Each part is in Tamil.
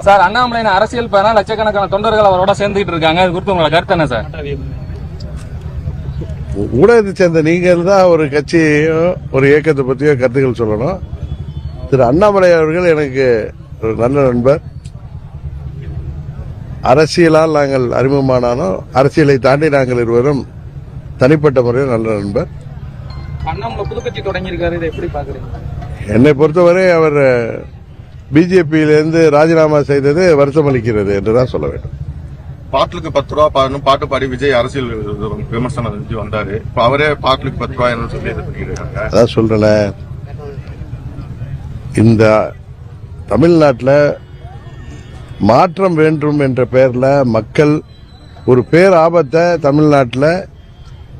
சார் அண்ணாமலை அரசியல் பேனா லட்சக்கணக்கான தொண்டர்கள் அவரோட சேர்ந்துட்டு இருக்காங்க. அது குறித்து உங்களோட கருத்து என்ன சார்? ஊடகத்தை சேர்ந்த நீங்கள் தான் ஒரு கட்சியோ ஒரு இயக்கத்தை பற்றியோ கருத்துக்கள் சொல்லணும். திரு அண்ணாமலை அவர்கள் எனக்கு ஒரு நல்ல நண்பர். அரசியலால் நாங்கள் அறிமுகமானாலும் அரசியலை தாண்டி நாங்கள் இருவரும் தனிப்பட்ட முறையில் நல்ல நண்பர். அண்ணாமலை புதுக்கட்சி தொடங்கியிருக்காரு, இதை எப்படி பாக்குறீங்க? என்னை பொறுத்தவரை அவர் பிஜேபியிலிருந்து ராஜினாமா செய்தது வருத்தம் அளிக்கிறது என்றுதான் சொல்ல வேண்டும். பாட்டுக்கு 10 ரூபா பாட்டு பாடி விஜய் அரசியல் விமர்சனம் செஞ்சு வந்தாரு. இப்ப அவரே பாட்டுக்கு 10 ரூபாய் சொல்லி அதான் சொல்றேன். இந்த தமிழ்நாட்டில் மாற்றம் வேண்டும் என்ற பெயர்ல மக்கள் ஒரு பேர் ஆபத்தை தமிழ்நாட்டில்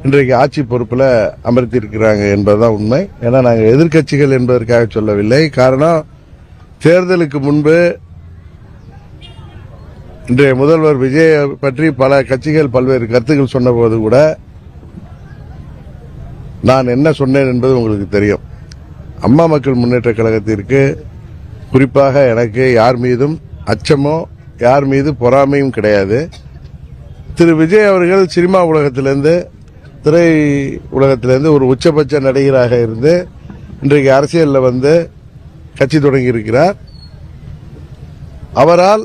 இன்றைக்கு ஆட்சி பொறுப்பில் அமர்த்தி இருக்கிறாங்க என்பதுதான் உண்மை. ஏன்னா நாங்கள் எதிர்க்கட்சிகள் என்பதற்காக சொல்லவில்லை. காரணம், தேர்தலுக்கு முன்பு இன்றைய முதல்வர் விஜய் பற்றி பல கட்சிகள் பல்வேறு கருத்துக்கள் சொன்னபோது கூட நான் என்ன சொன்னேன் என்பது உங்களுக்கு தெரியும். அம்மா மக்கள் முன்னேற்ற கழகத்திற்கு, குறிப்பாக எனக்கு யார் மீதும் அச்சமோ யார் மீது பொறாமையும் கிடையாது. திரு விஜய் அவர்கள் சினிமா உலகத்திலிருந்து, திரை உலகத்திலிருந்து ஒரு உச்சபட்ச நடிகராக இருந்து இன்றைக்கு அரசியலில் வந்து கட்சி தொடங்கி இருக்கிறார். அவரால்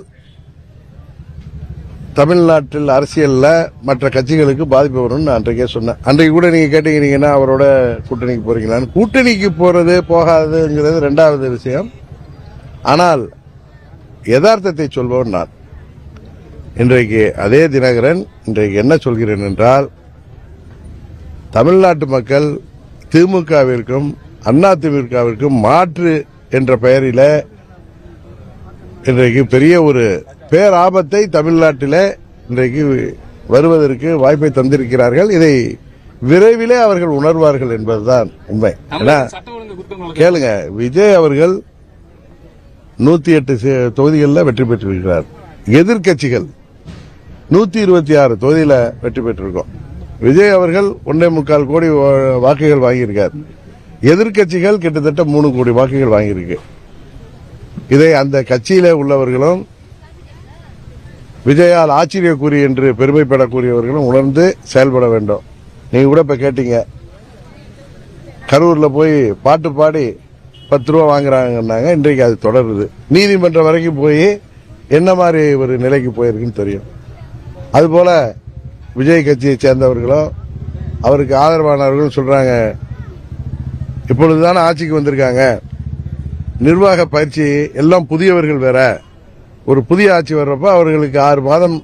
தமிழ்நாட்டில் அரசியலில் மற்ற கட்சிகளுக்கு பாதிப்பு வரும்னு நான் அன்றைக்கே சொன்னேன். அன்றைக்கு கூட நீங்க கேட்டீங்கன்னா அவரோட கூட்டணிக்கு போறீங்களான்னு. கூட்டணிக்கு போறது போகாதுங்கிறது ரெண்டாவது விஷயம். ஆனால் யதார்த்தத்தை சொல்பவன் நான். இன்றைக்கு அதே தினகரன் இன்றைக்கு என்ன சொல்கிறேன் என்றால், தமிழ்நாட்டு மக்கள் திமுகவிற்கும் அதிமுகவிற்கும் மாற்று என்ற பெயரில் இன்றைக்கு பெரிய ஒரு பேராபத்தை தமிழ்நாட்டிலே இன்றைக்கு வருவதற்கு வாய்ப்பை தந்திருக்கிறார்கள். இதை விரைவிலே அவர்கள் உணர்வார்கள் என்பதுதான் உண்மை. கேளுங்க, விஜய் அவர்கள் 108 தொகுதிகளில் வெற்றி பெற்றிருக்கிறார். எதிர்கட்சிகள் 126 தொகுதியில் வெற்றி பெற்றிருக்கோம். விஜய் அவர்கள் 1.25 கோடி வாக்குகள் வாங்கியிருக்கார். எதிர்கட்சிகள் கிட்டத்தட்ட 3 கோடி வாக்குகள் வாங்கியிருக்கு. இதை அந்த கட்சியில உள்ளவர்களும் விஜயால் ஆச்சரியக்குறி என்று பெருமைப்படக்கூடியவர்களும் உணர்ந்து செயல்பட வேண்டும். நீங்க கூட இப்ப கேட்டீங்க, கரூர்ல போய் பாட்டு பாடி 10 ரூபா வாங்குறாங்கன்னாங்க. இன்றைக்கு அது தொடருது. நீதிமன்றம் வரைக்கும் போய் என்ன மாதிரி ஒரு நிலைக்கு போயிருக்குன்னு தெரியும். அதுபோல விஜய் கட்சியை சேர்ந்தவர்களும் அவருக்கு ஆதரவானவர்களும் சொல்றாங்க, இப்பொழுதுதானே ஆட்சிக்கு வந்திருக்காங்க, நிர்வாக பயிற்சி எல்லாம் புதியவர்கள் வேற, ஒரு புதிய ஆட்சி வர்றப்ப அவர்களுக்கு 6 மாதம்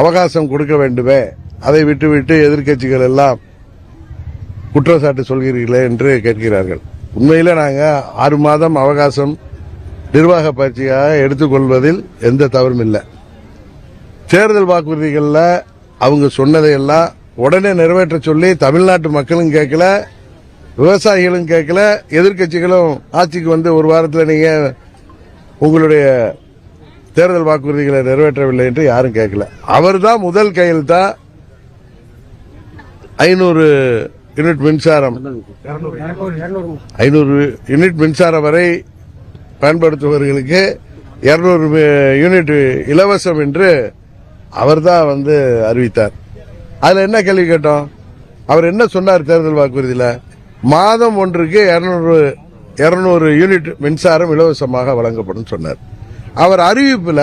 அவகாசம் கொடுக்க வேண்டுமே, அதை விட்டுவிட்டு எதிர்க்கட்சிகள் எல்லாம் குற்றச்சாட்டு சொல்கிறீர்களே என்று கேட்கிறார்கள். உண்மையில நாங்க 6 மாதம் அவகாசம் நிர்வாக பயிற்சியாக எடுத்துக்கொள்வதில் எந்த தவறும் இல்லை. தேர்தல் வாக்குறுதிகள்ல அவங்க சொன்னதையெல்லாம் உடனே நிறைவேற்ற சொல்லி தமிழ்நாட்டு மக்களும் கேட்கல, விவசாயிகளும் கேட்கல, எதிர்க்கட்சிகளும் ஆட்சிக்கு வந்து ஒரு வாரத்தில் நீங்க உங்களுடைய தேர்தல் வாக்குறுதிகளை நிறைவேற்றவில்லை என்று யாரும் கேட்கல. அவர் தான் முதல் கையெழுத்தா 500 யூனிட் மின்சாரம், 500 யூனிட் மின்சாரம் வரை பயன்படுத்துபவர்களுக்கு 200 யூனிட் இலவசம் என்று அவர் தான் வந்து அறிவித்தார். அதுல என்ன கேள்வி கேட்டோம்? அவர் என்ன சொன்னார் தேர்தல் வாக்குறுதியில? மாதம் ஒன்றுக்கு 200 யூனிட் மின்சாரம் இலவசமாக வழங்கப்படும் சொன்னார். அவர் அறிவிப்புல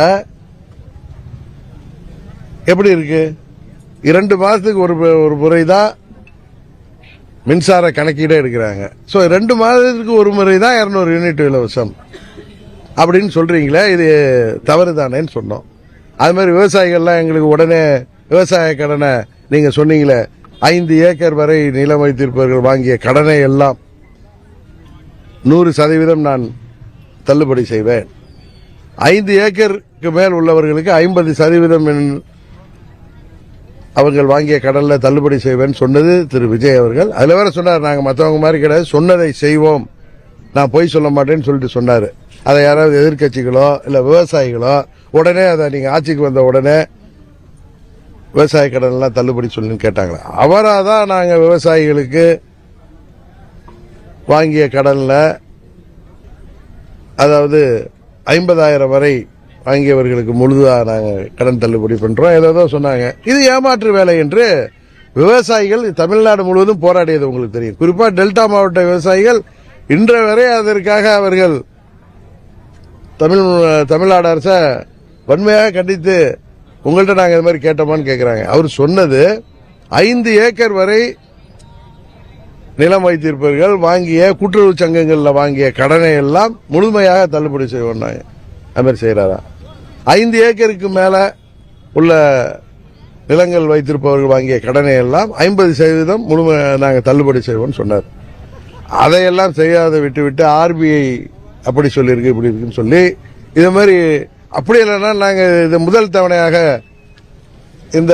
எப்படி இருக்கு? 2 மாதத்துக்கு ஒரு முறைதான் மின்சார கணக்கீடே எடுக்கிறாங்க. 2 மாதத்துக்கு ஒரு முறை தான் 200 யூனிட் இலவசம் அப்படின்னு சொல்றீங்களே, இது தவறு தானேன்னு சொன்னோம். அது மாதிரி விவசாயிகள்லாம் எங்களுக்கு உடனே விவசாய கடனை நீங்க சொன்னீங்களே, 5 ஏக்கர் வரை நிலம் வைத்திருப்பவர்கள் வாங்கிய கடனை எல்லாம் 100% நான் தள்ளுபடி செய்வேன். 5 ஏக்கருக்கு மேல் உள்ளவர்களுக்கு 50% அவர்கள் வாங்கிய கடன்ல தள்ளுபடி செய்வேன் சொன்னது திரு விஜய் அவர்கள். அதுல வேற சொன்னார், நாங்க மற்றவங்க மாதிரி கிடையாது, சொன்னதை செய்வோம், நான் பொய் சொல்ல மாட்டேன்னு சொல்லிட்டு சொன்னாரு. அதை யாராவது எதிர்கட்சிகளோ இல்ல விவசாயிகளோ உடனே அதை நீங்க ஆட்சிக்கு வந்த உடனே விவசாய கடன் எல்லாம் தள்ளுபடி சொல்லுன்னு கேட்டாங்களா? அவராதான் நாங்க விவசாயிகளுக்கு வாங்கிய கடன்ல, அதாவது 50,000 வரை வாங்கியவர்களுக்கு முழுதா நாங்க கடன் தள்ளுபடி பண்றோம் ஏதோ சொன்னாங்க. இது ஏமாற்று வேலை என்று விவசாயிகள் தமிழ்நாடு முழுவதும் போராடியது உங்களுக்கு தெரியும். குறிப்பா டெல்டா மாவட்ட விவசாயிகள் இன்று வரை அதற்காக அவர்கள் தமிழ்நாடு அரசை வன்மையாக கண்டித்து உங்கள்கிட்ட நாங்க இது மாதிரி கேட்டோமான்னு கேட்கிறாங்க. அவர் சொன்னது 5 ஏக்கர் வரை நிலம் வைத்திருப்பவர்கள் வாங்கிய கூட்டுறவு சங்கங்களில் வாங்கிய கடனை எல்லாம் முழுமையாக தள்ளுபடி செய்வோம். அது மாதிரி செய்யறாரா? 5 ஏக்கருக்கு மேல உள்ள நிலங்கள் வைத்திருப்பவர்கள் வாங்கிய கடனை எல்லாம் 50% முழுமை நாங்கள் தள்ளுபடி செய்வோம்னு சொன்னார். அதையெல்லாம் செய்யாத விட்டு ஆர்பிஐ அப்படி சொல்லியிருக்கு இப்படி இருக்குன்னு சொல்லி இது மாதிரி அப்படி இல்லைன்னா நாங்கள் இது முதல் தவணையாக இந்த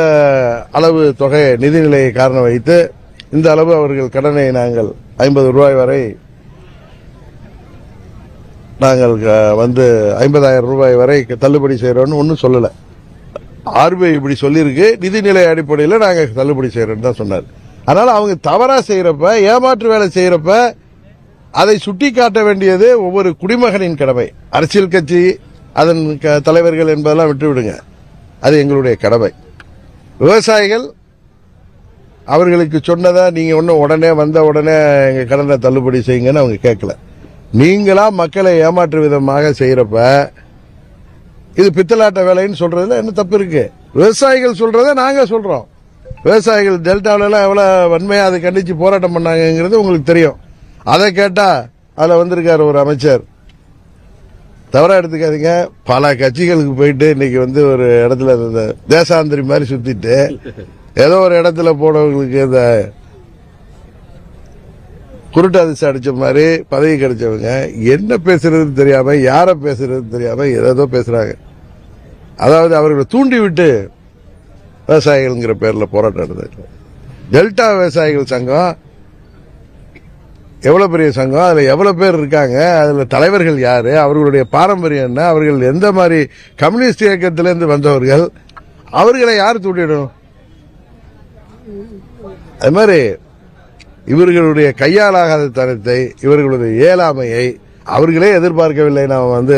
அளவு தொகை நிதிநிலையை காரணம் வைத்து இந்த அளவு அவர்கள் கடனை நாங்கள் 50 ரூபாய் வரை நாங்கள் 50,000 ரூபாய் வரை தள்ளுபடி செய்யறோம்னு ஒன்றும் சொல்லல. ஆர்பிஐ இப்படி சொல்லியிருக்கு, நிதிநிலை அடிப்படையில் நாங்கள் தள்ளுபடி செய்யறோம் தான் சொன்னார். அதனால அவங்க தவறா செய்யறப்ப, ஏமாற்று வேலை செய்யறப்ப அதை சுட்டி காட்ட வேண்டியது ஒவ்வொரு குடிமகனின் கடமை. அரசியல் கட்சி அதன் தலைவர்கள் என்பதெல்லாம் விட்டுவிடுங்க, அது எங்களுடைய கடமை. விவசாயிகள் அவர்களுக்கு சொன்னதா நீங்க ஒன்னும் உடனே வந்த உடனே எங்க கடனை தள்ளுபடி செய்யுங்கன்னு அவங்க கேட்கல. நீங்களா மக்களை ஏமாற்று விதமாக செய்யறப்ப இது பித்தலாட்ட வேலைன்னு சொல்றதுல என்ன தப்பு இருக்கு? விவசாயிகள் சொல்றத நாங்க சொல்றோம். விவசாயிகள் டெல்டாவில எல்லாம் எவ்வளவு வன்மையா அதை கண்டிச்சு போராட்டம் பண்ணாங்கிறது உங்களுக்கு தெரியும். அதை கேட்டா அதுல வந்திருக்காரு ஒரு அமைச்சர், தவறா எடுத்துக்காதீங்க, பல கட்சிகளுக்கு போயிட்டு இன்னைக்கு ஒரு இடத்துல தேசாந்திரி மாதிரி சுத்திட்டு ஏதோ ஒரு இடத்துல போனவங்களுக்கு இந்த குருட்டு அதிர்ச்சி அடிச்ச மாதிரி பதவி கிடைச்சவங்க என்ன பேசுறது தெரியாம, யார பேசுறது தெரியாம ஏதோ பேசுறாங்க. அதாவது அவர்களை தூண்டி விட்டு விவசாயிகள்ங்கிற பேர்ல போராட்டம் நடந்தது. டெல்டா விவசாயிகள் சங்கம் எவ்வளவு பெரிய சங்கம், அதுல எவ்வளவு பேர் இருக்காங்க, அதுல தலைவர்கள் யாரு, அவர்களுடைய பாரம்பரியம் என்ன, அவர்கள் எந்த மாதிரி கம்யூனிஸ்ட் இயக்கத்திலிருந்து வந்தவர்கள், அவர்களை யார் தூண்டிடணும்? அது மாதிரி இவர்களுடைய கையாலாகாத தனத்தை, இவர்களுடைய இயலாமையை அவர்களே எதிர்பார்க்கவில்லை. நாம்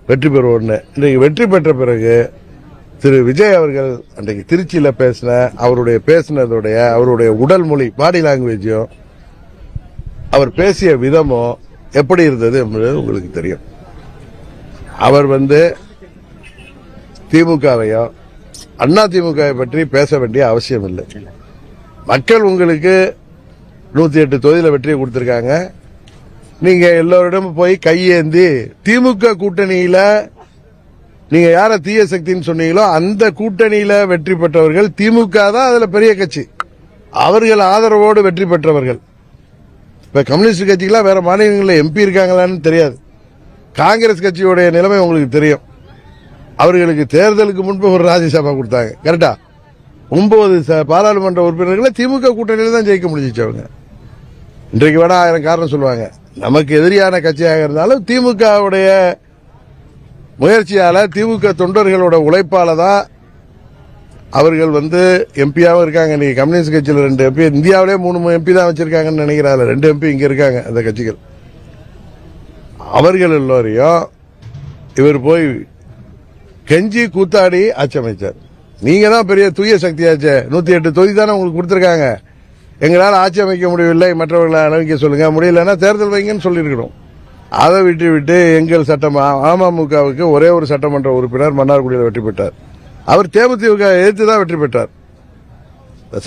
வெற்றி பெறுவோம்னு. இன்றைக்கு வெற்றி பெற்ற பிறகு திரு விஜய் அவர்கள் அன்றைக்கு திருச்சியில பேசினதுடைய அவருடைய உடல் மொழி, பாடி லாங்குவேஜும் அவர் பேசிய விதமும் எப்படி இருந்தது என்பது உங்களுக்கு தெரியும். அவர் திமுகவையோ அண்ணா திமுகவை பற்றி பேச வேண்டிய அவசியம் இல்லை. மக்கள் உங்களுக்கு 108 தொகுதியில வெற்றியை கொடுத்திருக்காங்க. நீங்க எல்லோரிடமும் போய் கையேந்தி திமுக கூட்டணியில நீங்க யார தீய சக்தின்னு சொன்னீங்களோ அந்த கூட்டணியில வெற்றி பெற்றவர்கள் திமுக தான் அதுல பெரிய கட்சி, அவர்கள் ஆதரவோடு வெற்றி பெற்றவர்கள். இப்ப கம்யூனிஸ்ட் கட்சிக்கெல்லாம் வேற மாநிலங்களில் எம்பி இருக்காங்களான்னு தெரியாது. காங்கிரஸ் கட்சியோடைய நிலைமை உங்களுக்கு தெரியும். அவர்களுக்கு தேர்தலுக்கு முன்பு ஒரு ராஜ்யசபா கொடுத்தாங்க, கரெக்டா? 9 பாராளுமன்ற உறுப்பினர்களை திமுக கூட்டணியில தான் ஜெயிக்க முடிஞ்சிச்சு அவங்க. இன்றைக்கு வேணா 1000 காரணம் சொல்லுவாங்க. நமக்கு எதிரியான கட்சியாக இருந்தாலும் திமுகவுடைய முயற்சியால, திமுக தொண்டர்களோட உழைப்பால தான் அவர்கள் எம்பியாவும் இருக்காங்க. நீங்க கம்யூனிஸ்ட் கட்சியில் 2 எம்பி, இந்தியாவிலே 3 எம்பி தான் வச்சிருக்காங்கன்னு நினைக்கிறாங்க. 2 எம்பி இங்க இருக்காங்க அந்த கட்சிகள். அவர்கள் எல்லோரையும் இவர் போய் கெஞ்சி கூத்தாடி ஆட்சி அமைச்சார். நீங்க தான் பெரிய தூய சக்தியாச்சே, 108 தொகுதி தானே உங்களுக்கு கொடுத்திருக்காங்க, எங்களால் ஆட்சி அமைக்க முடியவில்லை, மற்றவர்களை அனுமதிக்க சொல்லுங்க, முடியலன்னா தேர்தல் வைங்கன்னு சொல்லியிருக்கணும். அதை விட்டு எங்கள் அமமுகவுக்கு ஒரே ஒரு சட்டமன்ற உறுப்பினர் மன்னார்குடியில் வெற்றி பெற்றார். அவர் தேமுதிக எதிர்த்து தான் வெற்றி பெற்றார்.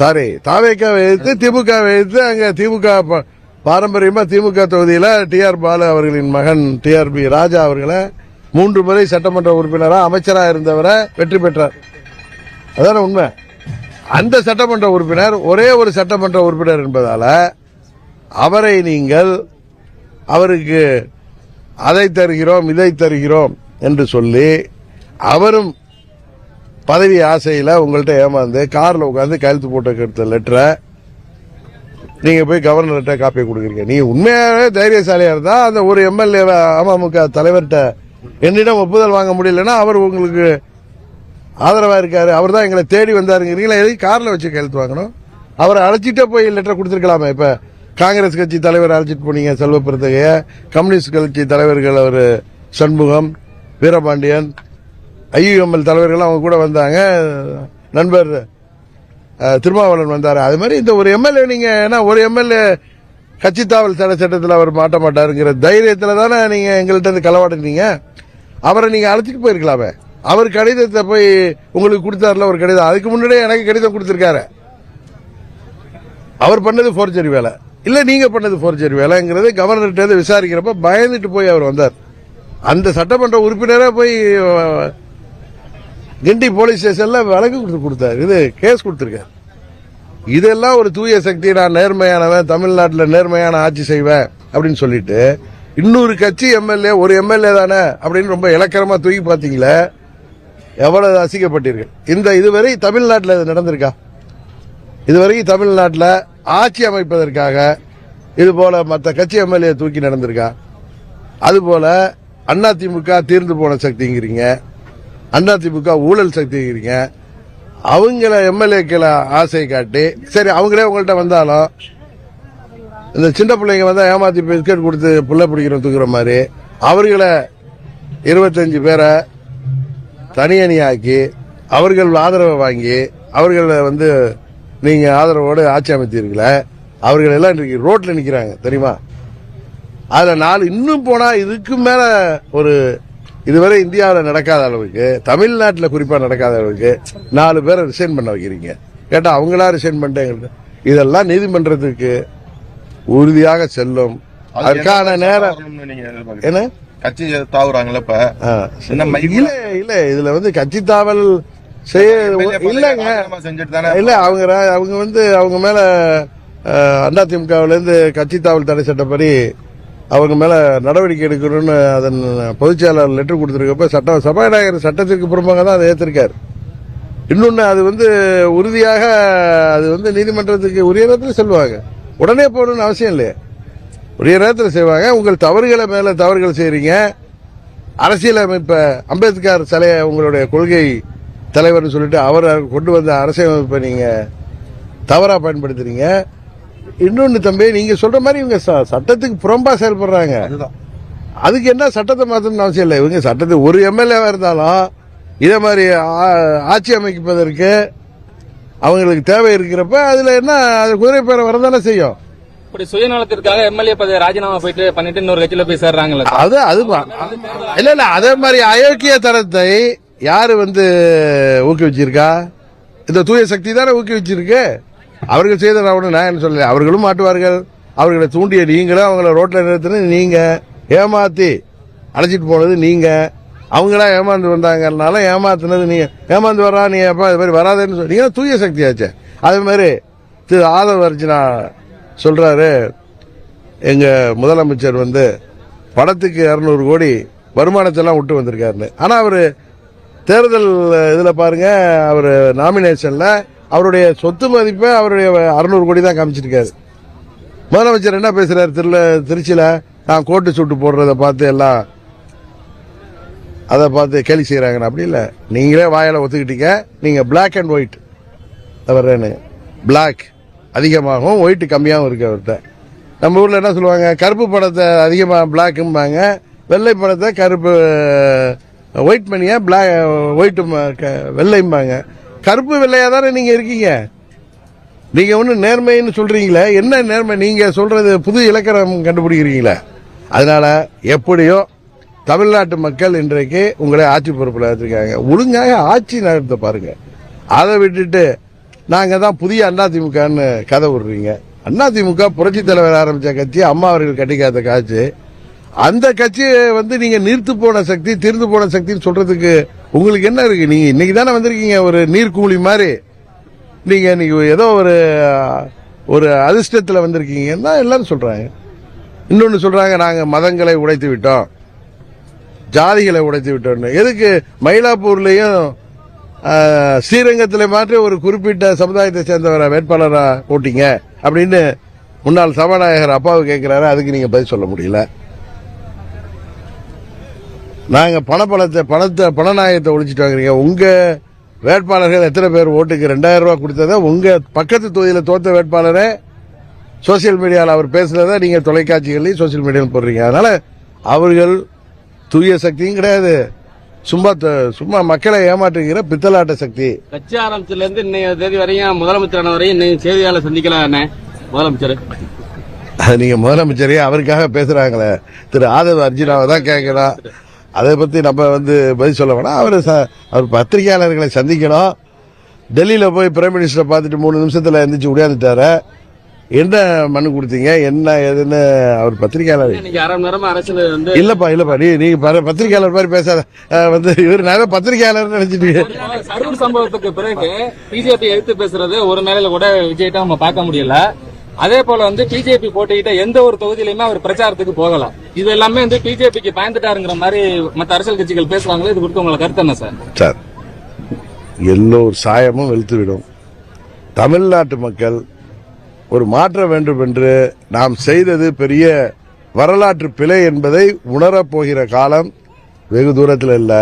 சாரி, தாவேக்காவை எதிர்த்து, திமுகவை எதிர்த்து. அங்க திமுக பாரம்பரியமா திமுக தொகுதியில TR பாலு அவர்களின் மகன் TRB ராஜா அவர்களை 3 முறை சட்டமன்ற உறுப்பினராக அமைச்சராக இருந்தவரை வெற்றி பெற்றார். அதான உண்மை. அந்த சட்டமன்ற உறுப்பினர் ஒரே ஒரு சட்டமன்ற உறுப்பினர் என்பதால அவரை நீங்கள் அவருக்கு அதை தருகிறோம் இதை தருகிறோம் என்று சொல்லி அவரும் பதவி ஆசையில உங்கள்கிட்ட ஏமாந்து கார்ல உட்காந்து கையெழுத்து போட்டு எடுத்த லெட்டரை நீங்க போய் கவர்னர்கிட்ட காப்பியை கொடுக்குறீங்க. நீங்க உண்மையாவே தைரியசாலியா இருந்தா அந்த ஒரு MLA அமமுக தலைவர்கிட்ட என்னிடம் ஒப்புதல் வாங்க முடியலன்னா அவர் உங்களுக்கு ஆதரவா இருக்காரு, அவர் தான் எங்களை தேடி வந்தாருங்கிறீங்களா? எதுக்கு கார்ல வச்சு கையெழுத்து வாங்கணும்? அவரை அழைச்சிட்டே போய் லெட்டர் கொடுத்திருக்கலாமே. இப்ப காங்கிரஸ் கட்சி தலைவர் அழைச்சிட்டு போனீங்க செல்வ பெருந்தகைய, கம்யூனிஸ்ட் கட்சி தலைவர்கள் அவர் சண்முகம், வீரபாண்டியன், ஐயுஎம்எல் தலைவர்கள் அவங்க கூட வந்தாங்க. நண்பர் திருமாவளவன் வந்தாரு. அது மாதிரி இந்த ஒரு எம்எல்ஏ நீங்க ஏன்னா ஒரு எம்எல்ஏ கட்சி தாவல் தடை சட்டத்தில் அவர் மாட்ட மாட்டாருங்கிற தைரியத்துல தானே நீங்க எங்கள்கிட்ட இருந்து களவாடுனீங்க. அவரை நீங்க அழைச்சிட்டு போயிருக்கலாமே. அவர் கடிதத்தை போய் உங்களுக்கு கொடுத்தாருல ஒரு கடிதம், அதுக்கு முன்னாடியே எனக்கு கடிதம் கொடுத்திருக்காரு. அவர் பண்ணது போர்ஜரி வேலை இல்ல, நீங்க பண்ணது போர்ஜரி வேலைங்கிறது கவர்னர்கிட்ட விசாரிக்கிறப்ப பயந்துட்டு போய் அவர் வந்தார். அந்த சட்டமன்ற உறுப்பினரே போய் கிண்டி போலீஸ் ஸ்டேஷன்ல வழக்கு கொடுத்தாரு, இது கேஸ் கொடுத்திருக்காரு. இதெல்லாம் ஒரு தூய சக்தி, நான் நேர்மையானவன், தமிழ்நாட்டில் நேர்மையான ஆட்சி செய்வேன் அப்படின்னு சொல்லிட்டு இன்னொரு கட்சி எம்எல்ஏ ஒரு எம்எல்ஏ தானே அப்படின்னு ரொம்ப இலக்கரமா தூக்கி பாத்தீங்களே, எவ்வளவு அசிங்கப்பட்டீர்கள். இதுவரை தமிழ்நாட்டில் இது நடந்திருக்கா? இதுவரைக்கும் தமிழ்நாட்டில் ஆட்சி அமைப்பதற்காக இது போல மற்ற கட்சி எம்எல்ஏ தூக்கி நடந்திருக்கா? அதுபோல அதிமுக தீர்ந்து போன சக்திங்கிறீங்க, அதிமுக ஊழல் சக்திங்கிறீங்க. அவங்கள எம்எல்ஏக்களை ஆசை காட்டி சரி அவங்களே உங்கள்கிட்ட வந்தாலும் இந்த சின்ன பிள்ளைங்க வந்தா ஏமாத்தி பிஸ்கட் கொடுத்து புள்ள பிடிக்கிறோம் தூக்குற மாதிரி அவர்களை 25 பேரை தனியணியாக்கி அவர்கள் ஆதரவை வாங்கி அவர்களை நீங்க ஆதரவோடு ஆட்சி அமைத்தீர்களே, அவர்கள் எல்லாம் இன்றைக்கு ரோட்ல நிக்கிறாங்க தெரியுமா? அதுல 4 இன்னும் போனா இதுக்கு மேல ஒரு இதுவரை இந்தியாவில் நடக்காத அளவுக்கு, தமிழ்நாட்டில் குறிப்பா நடக்காத அளவுக்கு 4 பேரை ரிசைன் பண்ண வைக்கிறீங்க. கேட்டா அவங்களா ரிசைன் பண்ணிட்டேங்க. இதெல்லாம் நீதிமன்றத்துக்கு உறுதியாக செல்லும். அதற்கான நேரம் என்ன கட்சி தாவுறாங்களா? இல்ல இல்ல இதுல கட்சி தாவல் செய்ய இல்லங்க. இல்ல அவங்க மேல அதிமுகவில இருந்து கட்சி தாவல் தடை சட்டப்படி அவங்க மேல நடவடிக்கை எடுக்கணும்னு அதன் பொதுச் செயலாளர் லெட்டர் கொடுத்திருக்கப்ப சபாநாயகர் சட்டத்திற்கு புறம்பாக தான் அதை ஏற்றிருக்காரு. இன்னொன்னு அது உறுதியாக அது நீதிமன்றத்துக்கு உரிய நேரத்தில் செல்வாங்க. உடனே போகணும்னு அவசியம் இல்லையே, உரிய நேரத்தில் செய்வாங்க. உங்கள் தவறுகளை மேல தவறுகள் செய்றீங்க. அரசியலமைப்ப அம்பேத்கர் சிலையை உங்களுடைய கொள்கை தலைவர்னு சொல்லிட்டு அவர் கொண்டு வந்த அரசியலமைப்பை நீங்க தவறா பயன்படுத்துறீங்க. இன்னொன்னு தம்பி, நீங்க சொல்ற மாதிரி இவங்க சட்டத்துக்கு புறம்பா செயல்படுறாங்க. அதுக்கு என்ன சட்டத்தை மாற்றணும்னு அவசியம் இல்லை. இவங்க சட்டத்துக்கு ஒரு எம்எல்ஏவா இருந்தாலும் இதே மாதிரி ஆட்சி அமைப்பதற்கு அவங்களுக்கு தேவை இருக்கிறப்ப அதுல என்ன அது குதிரை பேரை வரதானே செய்யும். இப்படி சுயநலத்திற்காக எம்எல்ஏ பதவி ராஜினாமா பண்ணிட்டு இன்னொரு கட்சியில போய் சேர்றாங்களே, அதுதான் இல்ல இல்ல அதே மாதிரி அயோக்கிய தரத்தை யாரு ஊக்குவிச்சிருக்கா? இந்த தூய சக்தி தானே ஊக்குவிச்சிருக்கு. அவர்கள் செய்த நான் என்ன சொல்லல, அவர்களும் மாட்டுவார்கள். அவர்களை தூண்டிய நீங்களும் அவங்கள ரோட்ல நிறுத்தினது நீங்க, ஏமாத்தி அழைச்சிட்டு போனது நீங்க, அவங்களா ஏமாந்து வந்தாங்கனால ஏமாத்தினது நீங்க. ஏமாந்து வர்றா நீ எப்ப இது மாதிரி வராதுன்னு சொன்னீங்க, தூய சக்தியாச்சு. அதே மாதிரி திரு ஆதவ அர்ஜுனா சொல்றாரு, எங்க முதலமைச்சர் படத்துக்கு 200 கோடி வருமானத்தெல்லாம் விட்டு வந்திருக்காருன்னு. ஆனா அவரு தேர்தல் இதுல பாருங்க, அவரு நாமினேஷன்ல அவருடைய சொத்து மதிப்பை அவருடைய 600 கோடி தான் காமிச்சிருக்காரு. முதலமைச்சர் என்ன பேசுறாரு திருச்சியில, நான் கோட்டு சூட்டு போடுறத பார்த்து எல்லாம் அதை பார்த்து கேலி செய்யறாங்க. அப்படி இல்ல, நீங்களே வாயில ஒத்துக்கிட்டீங்க. நீங்க பிளாக் அண்ட் ஒயிட் அவர்னு, பிளாக் அதிகமாகவும் ஒயிட் கம்மியாகவும் இருக்கு அவர்கிட்ட. நம்ம ஊர்ல என்ன சொல்லுவாங்க, கருப்பு படத்தை அதிகமா பிளாக்கும்பாங்க, வெள்ளை படத்தை கருப்பு ஒயிட் மணியா பிளாக் ஒயிட் வெள்ளைம்பாங்க. கருப்பு வெள்ளையா தானே நீங்க இருக்கீங்க. நீங்க ஒண்ணு நேர்மைன்னு சொல்றீங்களே, என்ன நேர்மை? நீங்க சொல்றது புது இலக்கணம் கண்டுபிடிக்கிறீங்களே. அதனால எப்படியோ தமிழ்நாட்டு மக்கள் இன்றைக்கு உங்களை ஆட்சி பொறுப்பில் வச்சிருக்காங்க. ஒழுங்காக ஆட்சி நடத்த பாருங்க. அதை விட்டுட்டு நாங்க தான் புதிய அதிமுகன்னு கதை விடுறீங்க. அதிமுக புரட்சி தலைவர் ஆரம்பிச்ச கட்சி, அம்மா அவர்கள் கட்டிக்காத காட்சி. அந்த கட்சியை நீங்க நீர்த்து போன சக்தி, தீர்ந்து போன சக்தின்னு சொல்றதுக்கு உங்களுக்கு என்ன இருக்கு? நீங்க இன்னைக்கு தானே வந்திருக்கீங்க ஒரு நீர்க்கூலி மாதிரி. நீங்க இன்னைக்கு ஏதோ ஒரு அதிர்ஷ்டத்துல வந்திருக்கீங்கன்னு தான் எல்லாரும் சொல்றாங்க. இன்னொன்னு சொல்றாங்க, நாங்க மதங்களை உடைத்து விட்டோம், ஜாதிகளை உடைத்து விட்டோம். எதுக்கு மயிலாப்பூர்லயும் ஸ்ரீரங்கத்தில் மாற்றி ஒரு குறிப்பிட்ட சமுதாயத்தை சேர்ந்தவரை வேட்பாளரா போட்டீங்க அப்படின்னு முன்னாள் சபாநாயகர் அப்பாவு கேட்கிறாரு. அதுக்கு நீங்க பதில் சொல்ல முடியல. நாங்க பணநாயகத்தை ஒழிச்சிட்டு வாங்குறீங்க. உங்க வேட்பாளர்கள் எத்தனை பேர் ஓட்டுக்கு 2000 ரூபாய் கொடுத்தத உங்க பக்கத்து தொகுதியில் தோத்த வேட்பாளரை சோசியல் மீடியாவில் அவர் பேசுறத நீங்க தொலைக்காட்சிகளையும் சோசியல் மீடியாவில் போடுறீங்க. அதனால அவர்கள் தூய சக்தியும் கிடையாது, சும்மா மக்களை ஏமாற்றுகிற பித்தலாட்ட சக்தி. கட்சி ஆரம்பிச்சதுல இருந்து இன்னைய தேதி வரையும் முதலமைச்சரான வரையும் இன்னைக்கு செய்தியாளர் சந்திக்கலாம் முதலமைச்சர். அது நீங்க முதலமைச்சரே அவருக்காக பேசுறாங்களே, திரு ஆதவ அர்ஜுனாவை தான் கேட்கணும். அதை பத்தி நம்ம பதில் சொல்ல வேணாம். அவர் பத்திரிகையாளர்களை சந்திக்கணும். டெல்லியில போய் பிரைம் மினிஸ்டரை பார்த்துட்டு 3 நிமிஷத்துல எந்திரிச்சு உடையாந்துட்டாரு. என்ன மனு கொடுத்தீங்க என்ன ஏதுன்னு அவர் பத்திரிகையாளர் அரை மணி நேரமா அரசியல் இல்லப்பா நீங்க பத்திரிகையாளர் மாதிரி பேசாத. இவர் நிறைய பத்திரிகையாளர் நினைச்சிட்டு கரூர் சம்பவத்துக்கு பிறகு பிஜேபி எடுத்து பேசுறது ஒரு மேலையில கூட விஜய்கிட்ட நம்ம பார்க்க முடியல. அதே போல பிஜேபி போட்டிக்கிட்ட எந்த ஒரு தொகுதியிலுமே அவர் பிரச்சாரத்துக்கு போகல. இது எல்லாமே பிஜேபிக்கு பயந்துட்டாருங்கிற மாதிரி மற்ற அரசியல் கட்சிகள் பேசுறாங்களே. இது குறித்து உங்களுக்கு கருத்து என்ன சார்? சார், எல்லோரு சாயமும் வெளுத்துவிடும். தமிழ்நாட்டு மக்கள் ஒரு மாற்றம் வேண்டும் என்று நாம் செய்தது பெரிய வரலாற்று பிழை என்பதை உணரப்போகிற காலம் வெகு தூரத்தில் இல்லை.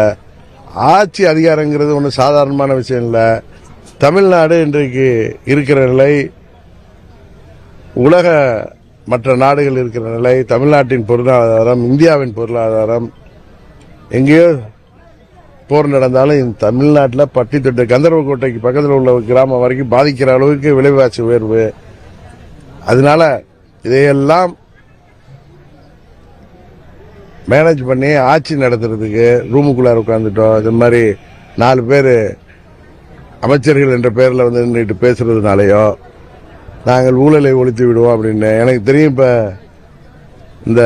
ஆட்சி அதிகாரங்கிறது ஒன்றும் சாதாரணமான விஷயம் இல்லை. தமிழ்நாடு இன்றைக்கு இருக்கிற நிலை, உலக மற்ற நாடுகள் இருக்கிற நிலை, தமிழ்நாட்டின் பொருளாதாரம், இந்தியாவின் பொருளாதாரம், எங்கேயோ போர் நடந்தாலும் தமிழ்நாட்டில் பட்டி தொட்டு கந்தர்வக்கோட்டைக்கு பக்கத்தில் உள்ள கிராமம் வரைக்கும் பாதிக்கிற அளவுக்கு விலைவாசி உயர்வு. அதனால இதையெல்லாம் மேனேஜ் பண்ணி ஆட்சி நடத்துறதுக்கு ரூமுக்குள்ளார உட்காந்துட்டோம். இது மாதிரி 4 பேர் அமைச்சர்கள் என்ற பேர்ல நின்றுட்டு பேசுறதுனாலயோ நாங்கள் ஊழலை ஒழித்து விடுவோம் அப்படின்னு எனக்கு தெரியும். இப்ப இந்த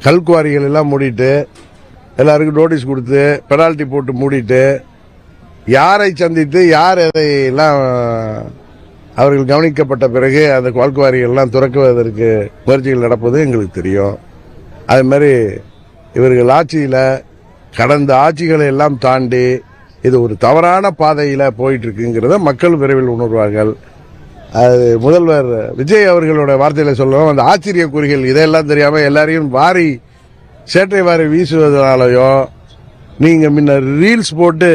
கல்குவாரிகள் எல்லாம் மூடிட்டு எல்லாருக்கும் நோட்டீஸ் கொடுத்து பெனால்டி போட்டு மூடிட்டு யாரை சந்தித்து யார் எதையெல்லாம் அவர்கள் கவனிக்கப்பட்ட பிறகு அந்த கல்குவாரிகள் எல்லாம் துறக்குவதற்கு முயற்சிகள் நடப்பது எங்களுக்கு தெரியும். அது மாதிரி இவர்கள் ஆட்சியில கடந்த ஆட்சிகளை எல்லாம் தாண்டி இது ஒரு தவறான பாதையில போயிட்டு இருக்குங்கிறத மக்கள் விரைவில் உணர்வார்கள். அது முதல்வர் விஜய் அவர்களோட வார்த்தையில சொல்லணும், அந்த ஆச்சரிய குறிகள் இதெல்லாம் தெரியாம எல்லாரையும் சேட்டை வாரி வீசுவதனாலயோ, நீங்க முன்ன ரீல்ஸ் போட்டு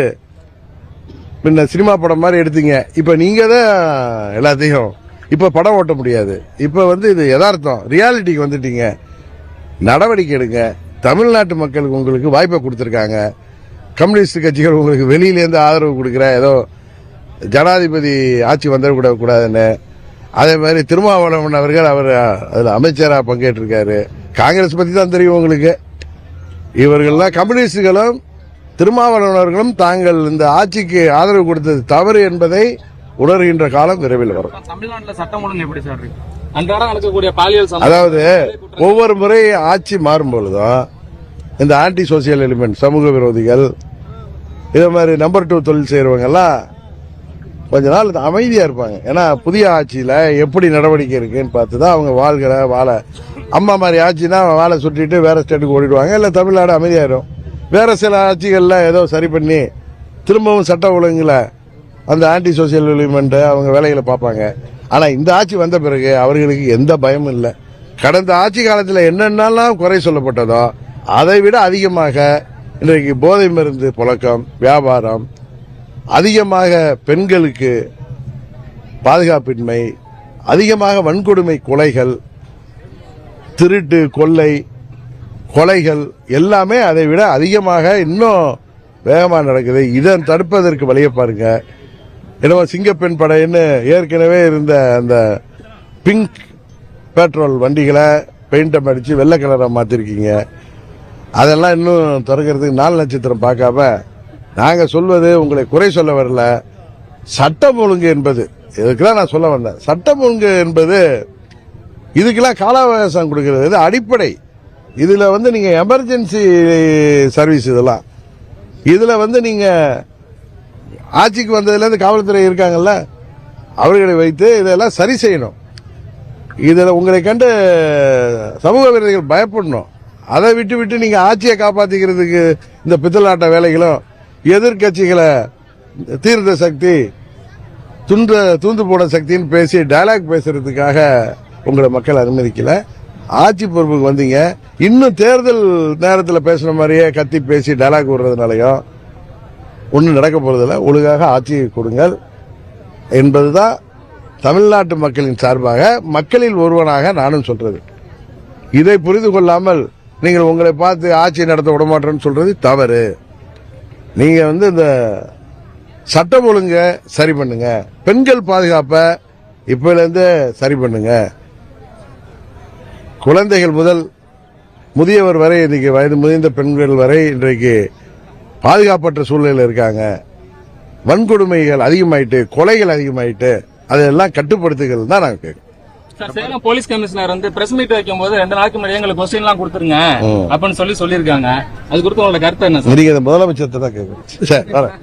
முன்ன சினிமா படம் மாதிரி எடுத்தீங்க, இப்ப நீங்க தான் எல்லாத்தையும் இப்ப படம் ஓட்ட முடியாது. இப்ப இது யதார்த்தம், ரியாலிட்டிக்கு வந்துட்டீங்க. நடவடிக்கை எடுங்க. தமிழ்நாட்டு மக்களுக்கு உங்களுக்கு வாய்ப்பை கொடுத்திருக்காங்க. கம்யூனிஸ்ட் கட்சிகள் உங்களுக்கு வெளியிலேருந்து ஆதரவு கொடுக்கிற ஏதோ ஜனாதிபதி ஆட்சி வந்துடக்கூடாதுன்னு. அதே மாதிரி திருமாவளவன் அவர்கள் அதுல அமைச்சராக பங்கேற்றிருக்காரு. காங்கிரஸ் பத்தி தான் தெரியும் உங்களுக்கு. இவர்கள்லாம் கம்யூனிஸ்டுகளும் திருமாவளவன் அவர்களும் தாங்கள் இந்த ஆட்சிக்கு ஆதரவு கொடுத்தது தவறு என்பதை உணர்கின்ற காலம் விரைவில் வரும். தமிழ்நாட்டில் சட்டம் ஒழுங்கு எப்படி சார் இருக்கு? அன்றாடம் நடக்கக்கூடிய பாலியல் அதாவது ஒவ்வொரு முறை ஆட்சி மாறும் பொழுதும் இந்த ஆன்டி சோசியல் எலிமெண்ட், சமூக விரோதிகள், இதே மாதிரி நம்பர் 2 தொழில் செய்யறவங்க எல்லாம் கொஞ்ச நாள் அமைதியா இருப்பாங்க. ஏன்னா புதிய ஆட்சியில எப்படி நடவடிக்கை இருக்குன்னு பார்த்துதான் அவங்க வாழ. அம்மா மாதிரி ஆட்சினா வாழை சுட்டிட்டு வேற ஸ்டேட்டுக்கு ஓடிடுவாங்க. இல்ல தமிழ்நாடு அமைதியாயிரும். வேற சில ஆட்சிகள்ல ஏதோ சரி பண்ணி திரும்பவும் சட்ட ஒழுங்குல அந்த ஆன்டி சோசியல் எலிமெண்ட் அவங்க வேலைகளை பார்ப்பாங்க. ஆனா இந்த ஆட்சி வந்த பிறகு அவர்களுக்கு எந்த பயமும் இல்லை. கடந்த ஆட்சி காலத்தில் என்னென்னலாம் குறை சொல்லப்பட்டதோ அதை விட அதிகமாக இன்றைக்கு போதை மருந்து புழக்கம், வியாபாரம், அதிகமாக பெண்களுக்கு பாதுகாப்பின்மை, அதிகமாக வன்கொடுமை, கொலைகள், திருட்டு, கொலைகள் எல்லாமே அதை விட அதிகமாக இன்னும் வேகமாக நடக்குது. இதை தடுப்பதற்கு வழியை பாருங்க. என்னவோ சிங்கப்பெண் படைன்னு ஏற்கனவே இருந்த அந்த பிங்க் பெட்ரோல் வண்டிகளை பெயிண்டம் அடிச்சு வெள்ளை கலரை மாத்திருக்கீங்க. அதெல்லாம் இன்னும் திறக்கிறதுக்கு 4 நட்சத்திரம் பார்க்காம நாங்க சொல்வது உங்களை குறை சொல்ல வரல. சட்டம் ஒழுங்கு என்பது இதுக்கெல்லாம் நான் சொல்ல வந்தேன். சட்டம் ஒழுங்கு என்பது இதுக்கெல்லாம் கால அவகாசம் கொடுக்கிறது அடிப்படை. இதுல நீங்க எமர்ஜென்சி சர்வீஸ் இதெல்லாம் இதுல நீங்க ஆட்சிக்கு வந்ததுல இருந்து காவல்துறை இருக்காங்கல்ல, அவர்களை வைத்து இதெல்லாம் சரி செய்யணும். இதுல உங்களை கண்டு சமூக விரோதிகள் பயப்படணும். அதை விட்டு நீங்க ஆட்சியை காப்பாத்திக்கிறதுக்கு இந்த பித்தலாட்ட வேலைகளும் எதிர்கட்சிகளை தீர்த்த சக்தி தூந்து போன சக்தின்னு பேசி டயலாக் பேசுறதுக்காக உங்களை மக்கள் அனுமதிக்கல. ஆட்சி பொறுப்புக்கு வந்தீங்க, இன்னும் தேர்தல் நேரத்தில் பேசுன மாதிரியே கத்தி பேசி டயலாக் விடுறதுனாலையும் ஒன்றும் நடக்க போறதில்ல. ஒழுங்காக ஆட்சியை கொடுங்கள் என்பதுதான் தமிழ்நாட்டு மக்களின் சார்பாக மக்களில் ஒருவனாக நானும் சொல்றது. இதை புரிந்து கொள்ளாமல் நீங்கள் உங்களை பார்த்து ஆட்சி நடத்த விடமாட்டேன்னு சொல்றது தவறு. நீங்க இந்த சட்டம் ஒழுங்க சரி பண்ணுங்க, பெண்கள் பாதுகாப்பை இப்பல இருந்து சரி பண்ணுங்க. குழந்தைகள் முதல் முதியவர் வரை, இன்னைக்கு வயது முதிர்ந்த பெண்கள் வரை இன்றைக்கு பாதுகாப்பற்ற சூழ்நிலையில் இருக்காங்க. வன்கொடுமைகள் அதிகமாயிட்டு, கொலைகள் அதிகமாயிட்டு, அதெல்லாம் கட்டுப்படுத்துகள் தான் நாங்க கேட்கிறோம். Sir, Salem police commissioner press meet வைக்கும் போது 2 நாளைக்கு முன்னாடி எங்களுக்கு கொஸ்டின் எல்லாம் கொடுத்துருங்க அப்படின்னு சொல்லியிருக்காங்க. அது குறித்து உங்களோட கருத்து என்ன சார்? நீங்க முதலமைச்சர் தான் கேட்கணும். சரி, வரேன்.